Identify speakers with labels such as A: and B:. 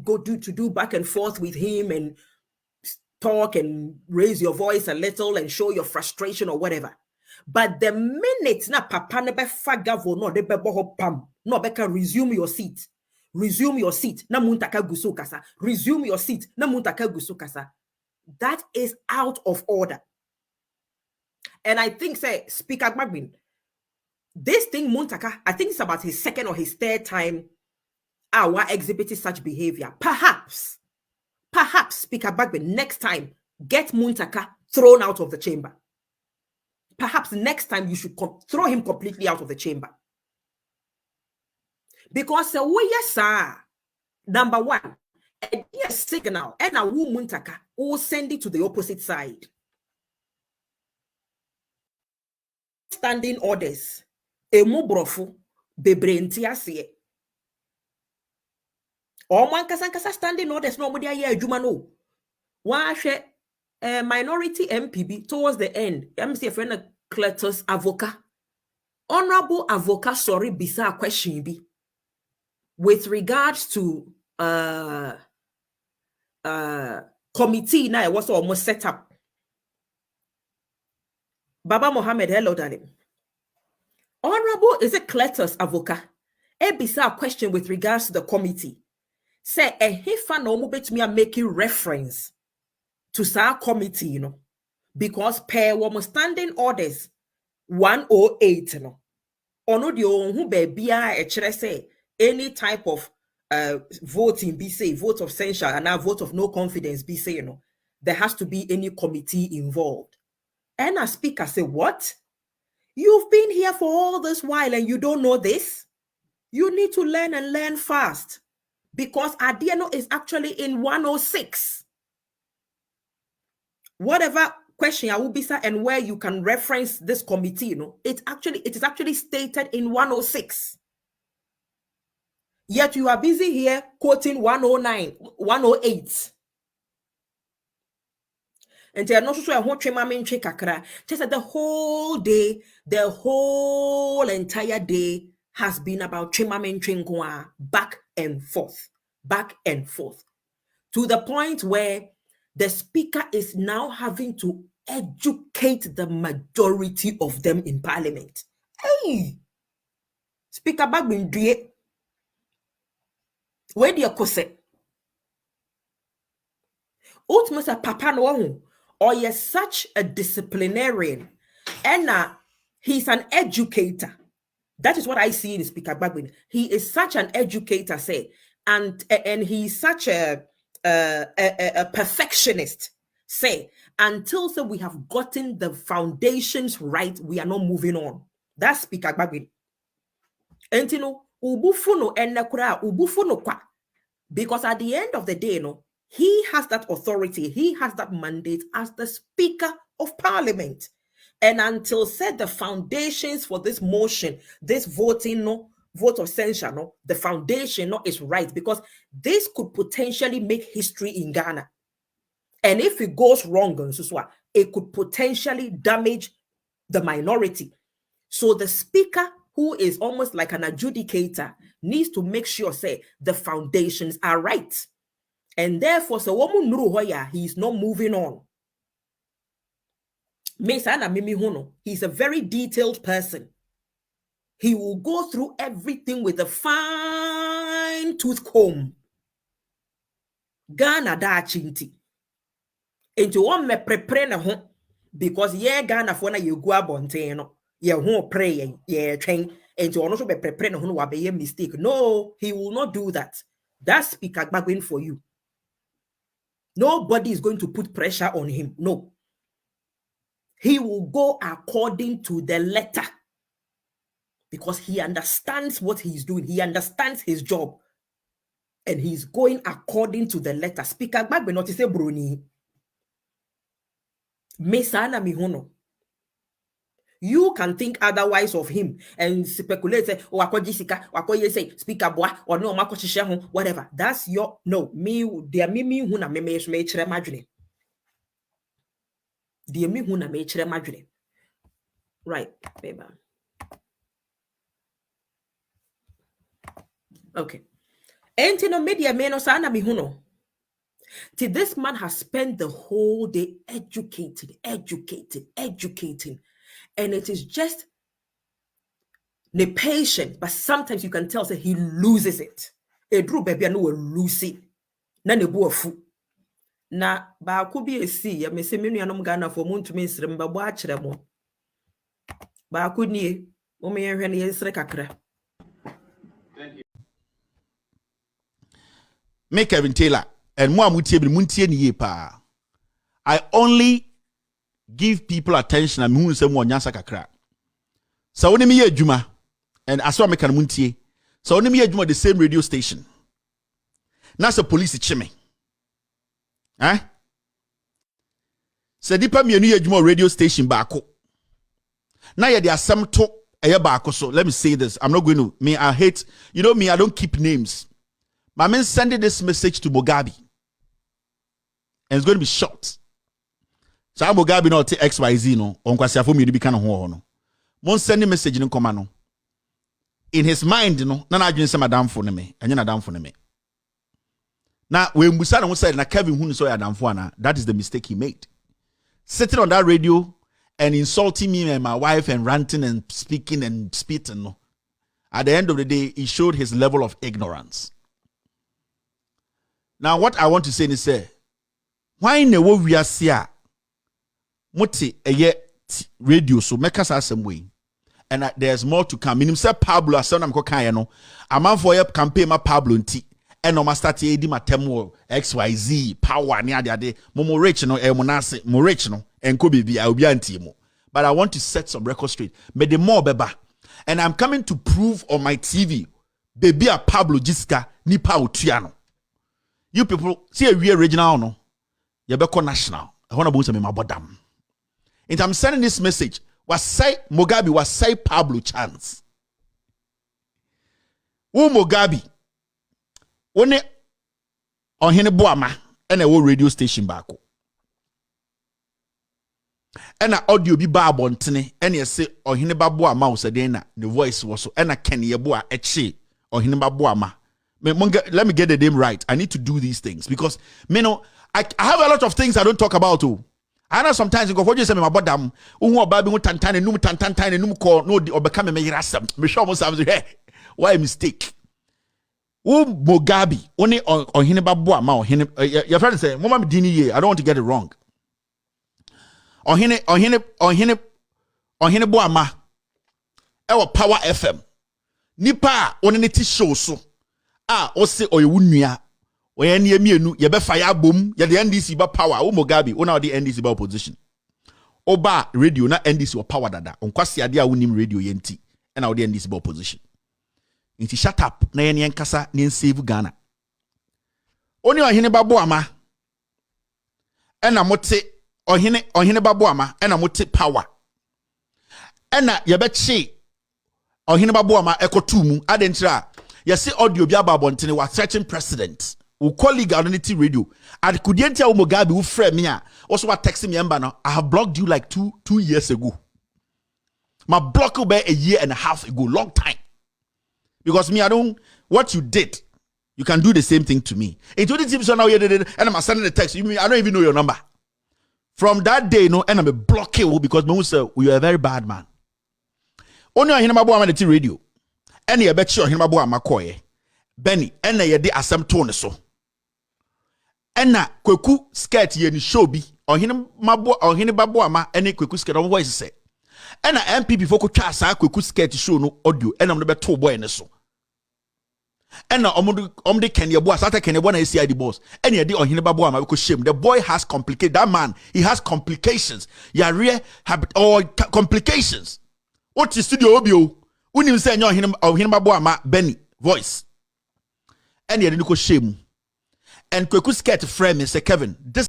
A: do back and forth with him and talk and raise your voice a little and show your frustration or whatever. But the minute na papa ne be fagavo no de be boho pam no be can resume your seat. Resume your seat. Na Muntaka gusu kasa. Resume your seat. Na Muntaka gusu kasa. That is out of order. And I think, say, Speaker Gbagbin, this thing, Muntaka, I think it's about his second or his third time our exhibiting such behavior. Perhaps, Speaker Gbagbin, next time, get Muntaka thrown out of the chamber. Perhaps next time you should throw him completely out of the chamber. Because number one, a signal, and a Muntaka will send it to the opposite side. Standing orders. Emubrofu bebrentiasie. Oman kasankasa standing orders no mudi aye adwuma no. Wa hwe minority MPB towards the end. MC friend Cletus Avoca. Honorable Avoca sorry bisa question bi with regards to committee now was almost set up. Baba Mohammed, hello darling. Honorable, is it Cletus Avoca? Ebisa question with regards to the committee. Say, hifa no mo bet me are making reference to sa committee, you know, because per woman standing orders 108, you know. Ono di who be say any type of voting be say vote of censure and now vote of no confidence be say, you know, there has to be any committee involved. And a speaker say, what? You've been here for all this while and you don't know this? You need to learn and learn fast. Because Adiano is actually in 106. Whatever question I will be sir, and where you can reference this committee, you know, it is actually stated in 106. Yet you are busy here quoting 109, 108. And they are not sure what kakra. Just that the whole day, the whole entire day has been about chimamenchengwa back and forth, to the point where the speaker is now having to educate the majority of them in parliament. Hey, Speaker Bagbin Drie, where do you kose? Ultimately, Papa no. Or you're such a disciplinarian, and he's an educator. That is what I see in Speaker Bagbin. He is such an educator, say, and he's such a perfectionist, say. Until so we have gotten the foundations right, we are not moving on. That's Speaker Bagbin. And you know, ubufuno enekura ubufuno kwa, because at the end of the day, no. He has that authority. He has that mandate as the Speaker of Parliament. And until said the foundations for this motion, this voting, no, vote of censure, no, the foundation no, is right, because this could potentially make history in Ghana. And if it goes wrong, it could potentially damage the minority. So the Speaker, who is almost like an adjudicator, needs to make sure, say, the foundations are right. And therefore, so woman Nuruhoya, he's not moving on. He's a very detailed person. He will go through everything with a fine tooth comb. Ghana da chinti. Into one me prepare na ho, because Ghana for na you go abonte no. Ye ho pray ye train. Into one also be prepare na ho no be mistake. No, he will not do that. That's Speaker Bagbin for you. Nobody is going to put pressure on him. No. He will go according to the letter, because he understands what he's doing. He understands his job. And he's going according to the letter. Speaker Gbagbe not to say Bruni. Mesana mihono. You can think otherwise of him and speculate, say, oh, wako say, Speaker boy, or no, whatever. That's your, no, me, dear me, who na me chere madre. Dear me, who na me chere madre. Right, baby. Okay. Enti no media me no sa na me hu no. Till this man has spent the whole day educating. And it is just the patient, but sometimes you can tell that he loses it. A drew baby no will lose it. Na ne bo afu. Na ba ko bi esi ya me se me nuanom Ghana for mo ntumi nsrem ba bo a kire mo. Ba ko nie, mo me yenhwe ne yesre kakra.
B: Make Kevin Taylor and mo amutie bi muntie ne ye pa. I only give people attention and who say mo nyasa kakra. So when me ye adwuma and aso me kan muntie. So when me ye adwuma the same radio station. Na so police chime. Eh? Se dipa mienu ye adwuma radio station baako. Na ye de asem to eye baako so. Let me say this. I'm not going to I hate, you know me, I don't keep names. My man sending this message to Mugabe. And it's going to be short. So Mugabe not take XYZ no. On kwasi afo mi be kind of ho no. Mon sending message no come no. In his mind no, na adwene se madam fo ne me. Enye na damfo ne me. Na we mbusa na mo say na Kevin Hunu so ya damfo ana. That is the mistake he made. Sitting on that radio and insulting me and my wife and ranting and speaking and spitting no. At the end of the day, he showed his level of ignorance. Now, what I want to say is, say, why ne wo wiase a mote eye radio so make us some way, and there's more to come. Minim say Pablo asem ko kan no, amanfo ye campaign ma Pablo nti, and no ma start e di matem XYZ power ne ade mo rich no mo nase mo rich no enko bibi a obi anti mo. But I want to set some record straight. Me the more beba, and I'm coming to prove on my TV, baby a Pablo Jiska nipa otua no. You people see a real regional no, you be national. I want to boost me my bottom. And I'm sending this message. Was say Mugabe was say Pablo chance. Who Mugabe? One on hene boama and a radio station back. And a audio be barbontene and you say on hene baboama was a dena the voice was so and a kenny boa eche on hene baboama. Let me get the name right. I need to do these things because I have a lot of things I don't talk about too. I know sometimes you go for you say my bottom who baby who tantan and tantan and num call no or become me rasam. Me show myself hey why mistake. Who Mugabe only on hineba boama or hine your friend say mama dini ye I don't want to get it wrong. On hine boama ewa Power FM nipa on ne show so o se oyewunua oye ne mienu ye be fire bom ye de NDC ba power o Mugabe o na de NDC ba opposition oba radio na NDC o power dada onkwase ade a wonim radio ye nti e na o de NDC ba opposition nti shut up na ye ne nkasa ne save Ghana oni ohene babo ama e na mote ohene babo ama e na mote power e na ye be che ohene babo ama ekotu mu adentira you see audio bi ababontene was searching president who colleague unity radio at kudientia Mugabe who frame me also what texting me emba no I have blocked you like two years ago. My block will be a year and a half ago, long time. Because me I don't what you did you can do the same thing to me. In 20 tips now you did and I'm sending a text you mean I don't even know your number. From that day no and I'm a block you because me say you are a very bad man. Only on hinaba bo the radio. Any a bet sure him abo amakoye Benny ena ye de asem to ne so ena kweku skirt ye ni show bi ohene babo ama ene kweku skirt on voice say ena MPP fo ko twa asa kweku skirt show no audio ena mo be to boy ne so ena omde kenya bo asa ta kenya bo na CID boss ena ye de ohene babo ama ko shame the boy has complicated that man he has complications ya real or complications what is studio obio unim say nyo ohene babo ama Benny voice and ye ko shame and kweku skirt frame say Kevin this